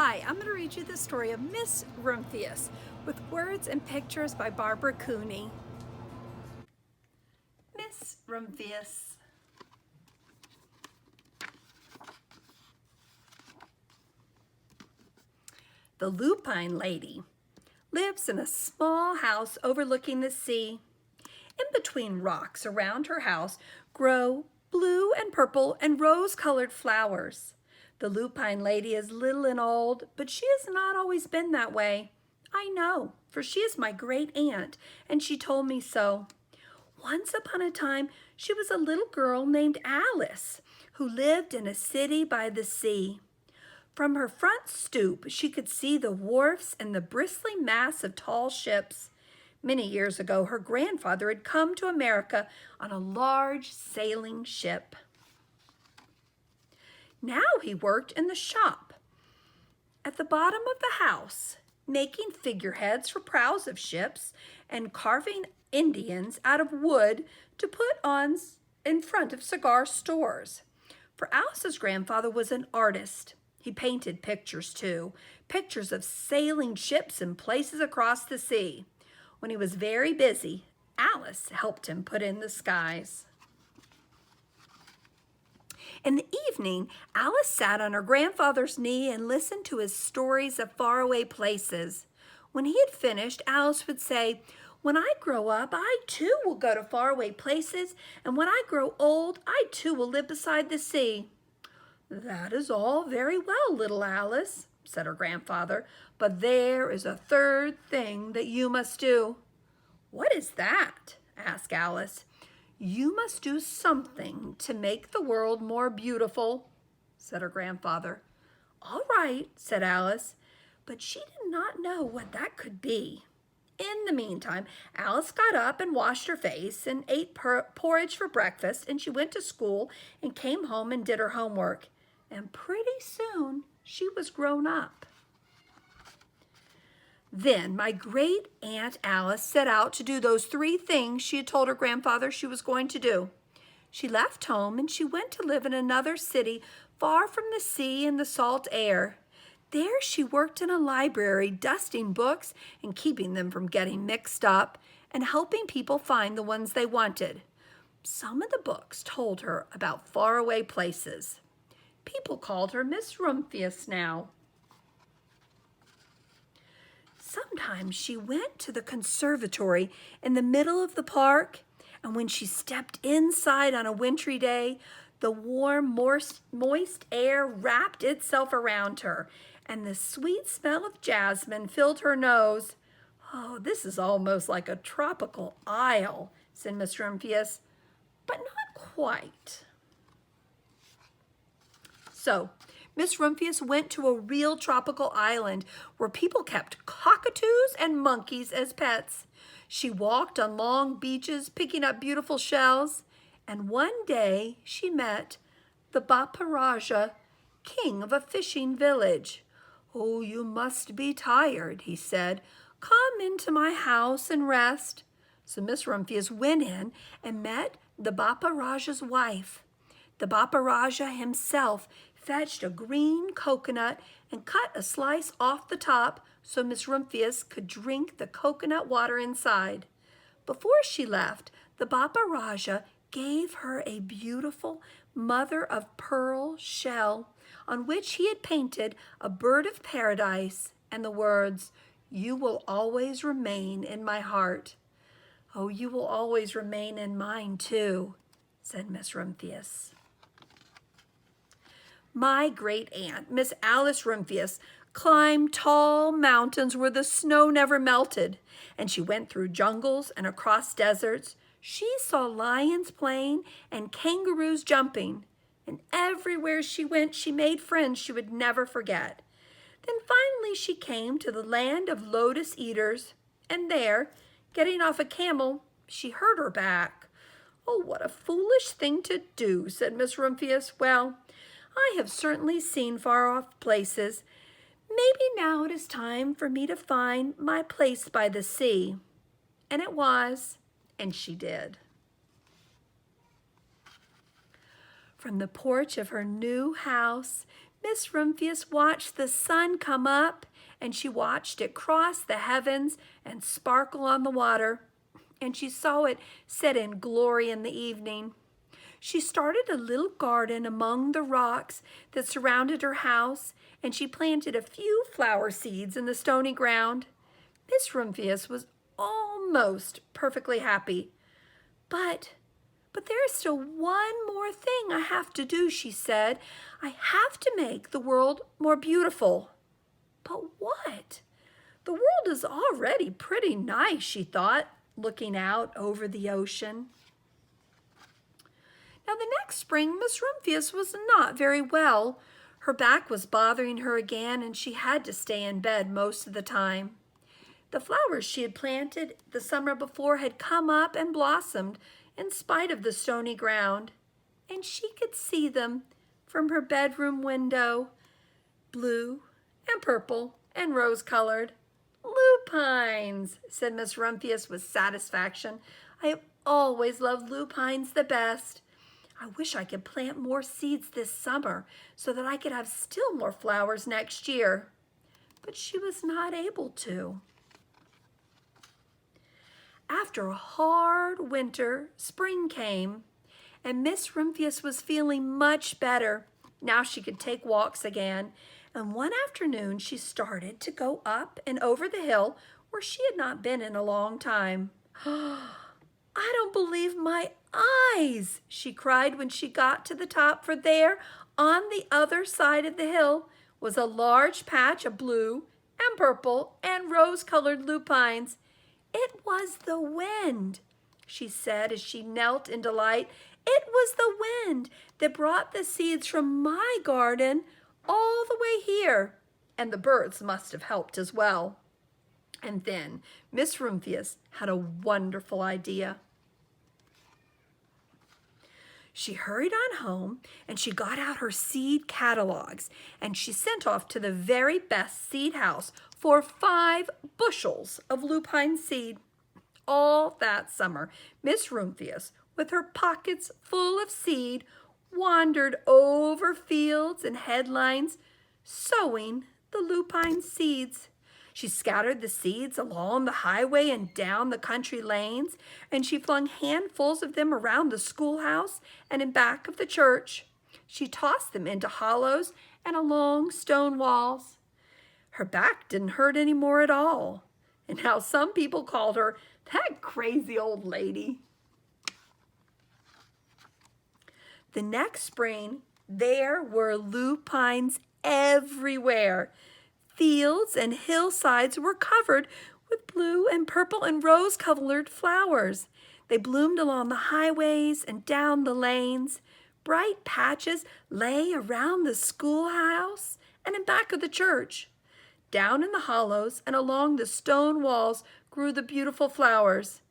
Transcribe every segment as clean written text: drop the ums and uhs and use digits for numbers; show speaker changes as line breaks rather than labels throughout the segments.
Hi, I'm going to read you the story of Miss Rumphius with words and pictures by Barbara Cooney. Miss Rumphius. The Lupine Lady lives in a small house overlooking the sea. In between rocks around her house grow blue and purple and rose-colored flowers. The Lupine Lady is little and old, but she has not always been that way. I know, for she is my great aunt, and she told me so. Once upon a time, she was a little girl named Alice, who lived in a city by the sea. From her front stoop, she could see the wharfs and the bristling mass of tall ships. Many years ago, her grandfather had come to America on a large sailing ship. Now he worked in the shop at the bottom of the house, making figureheads for prows of ships and carving Indians out of wood to put on in front of cigar stores. For Alice's grandfather was an artist. He painted pictures too, pictures of sailing ships and places across the sea. When he was very busy, Alice helped him put in the skies. In the evening, Alice sat on her grandfather's knee and listened to his stories of faraway places. When he had finished, Alice would say, "When I grow up, I too will go to faraway places, and when I grow old, I too will live beside the sea." "That is all very well, little Alice," said her grandfather, "but there is a third thing that you must do." "What is that?" asked Alice. "You must do something to make the world more beautiful," said her grandfather. "All right," said Alice, but she did not know what that could be. In the meantime, Alice got up and washed her face and ate porridge for breakfast, and she went to school and came home and did her homework. And pretty soon she was grown up. Then my great Aunt Alice set out to do those 3 things she had told her grandfather she was going to do. She left home and she went to live in another city far from the sea and the salt air. There she worked in a library, dusting books and keeping them from getting mixed up and helping people find the ones they wanted. Some of the books told her about faraway places. People called her Miss Rumphius now. Sometimes she went to the conservatory in the middle of the park, and when she stepped inside on a wintry day, the warm, moist air wrapped itself around her, and the sweet smell of jasmine filled her nose. "Oh, this is almost like a tropical isle," said Miss Rumphius, "but not quite." So, Miss Rumphius went to a real tropical island where people kept cockatoos and monkeys as pets. She walked on long beaches picking up beautiful shells, and one day she met the Baparaja, king of a fishing village. "Oh, you must be tired," he said. "Come into my house and rest." So Miss Rumphius went in and met the Baparaja's wife. The Baparaja himself fetched a green coconut and cut a slice off the top so Miss Rumphius could drink the coconut water inside. Before she left, the Baparaja gave her a beautiful mother-of-pearl shell on which he had painted a bird of paradise and the words, "You will always remain in my heart." "Oh, you will always remain in mine too," said Miss Rumphius. My great aunt, Miss Alice Rumphius, climbed tall mountains where the snow never melted, and she went through jungles and across deserts. She saw lions playing and kangaroos jumping, and everywhere she went, she made friends she would never forget. Then finally she came to the land of lotus eaters, and there, getting off a camel, she hurt her back. "Oh, what a foolish thing to do," said Miss Rumphius. "Well, I have certainly seen far-off places. Maybe now it is time for me to find my place by the sea." And it was, and she did. From the porch of her new house, Miss Rumphius watched the sun come up, and she watched it cross the heavens and sparkle on the water, and she saw it set in glory in the evening. She started a little garden among the rocks that surrounded her house, and she planted a few flower seeds in the stony ground. Miss Rumphius was almost perfectly happy. But there is still one more thing I have to do, she said. I have to make the world more beautiful. But what? The world is already pretty nice, she thought, looking out over the ocean. Now, the next spring, Miss Rumphius was not very well. Her back was bothering her again, and she had to stay in bed most of the time. The flowers she had planted the summer before had come up and blossomed in spite of the stony ground, and she could see them from her bedroom window, blue and purple and rose-colored. Lupines, said Miss Rumphius with satisfaction. I have always loved lupines the best. I wish I could plant more seeds this summer so that I could have still more flowers next year. But she was not able to. After a hard winter, spring came, and Miss Rumphius was feeling much better. Now she could take walks again, and one afternoon she started to go up and over the hill where she had not been in a long time. I don't believe my eyes, she cried when she got to the top, for there, on the other side of the hill, was a large patch of blue and purple and rose-colored lupines. It was the wind, she said as she knelt in delight. It was the wind that brought the seeds from my garden all the way here, and the birds must have helped as well. And then Miss Rumphius had a wonderful idea. She hurried on home, and she got out her seed catalogs, and she sent off to the very best seed house for 5 bushels of lupine seed. All that summer, Miss Rumphius, with her pockets full of seed, wandered over fields and headlands, sowing the lupine seeds. She scattered the seeds along the highway and down the country lanes, and she flung handfuls of them around the schoolhouse and in back of the church. She tossed them into hollows and along stone walls. Her back didn't hurt any more at all, and now some people called her that crazy old lady. The next spring, there were lupines everywhere. Fields and hillsides were covered with blue and purple and rose-colored flowers. They bloomed along the highways and down the lanes. Bright patches lay around the schoolhouse and in back of the church. Down in the hollows and along the stone walls grew the beautiful flowers.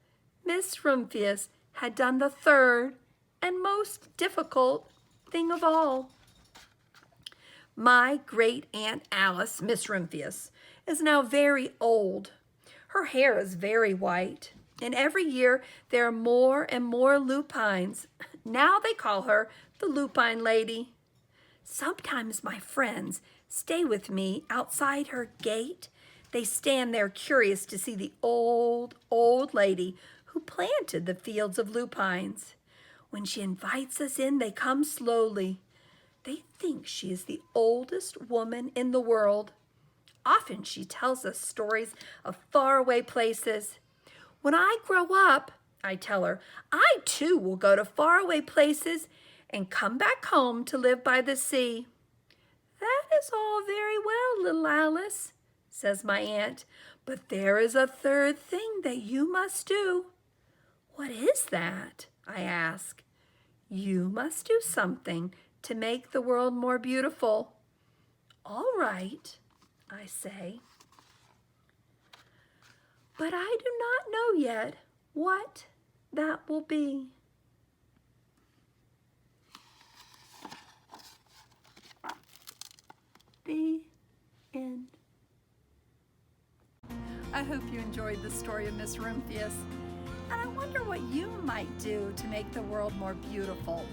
Miss Rumphius had done the third and most difficult thing of all. My great-aunt Alice, Miss Rumphius, is now very old. Her hair is very white, and every year there are more and more lupines. Now they call her the Lupine Lady. Sometimes my friends stay with me outside her gate. They stand there curious to see the old lady who planted the fields of lupines. When she invites us in, they come slowly. They think she is the oldest woman in the world. Often she tells us stories of faraway places. When I grow up, I tell her, I too will go to faraway places and come back home to live by the sea. That is all very well, little Alice, says my aunt, but there is a third thing that you must do. What is that? I ask. You must do something to make the world more beautiful. All right, I say. But I do not know yet what that will be. The end. I hope you enjoyed the story of Miss Rumphius, and I wonder what you might do to make the world more beautiful.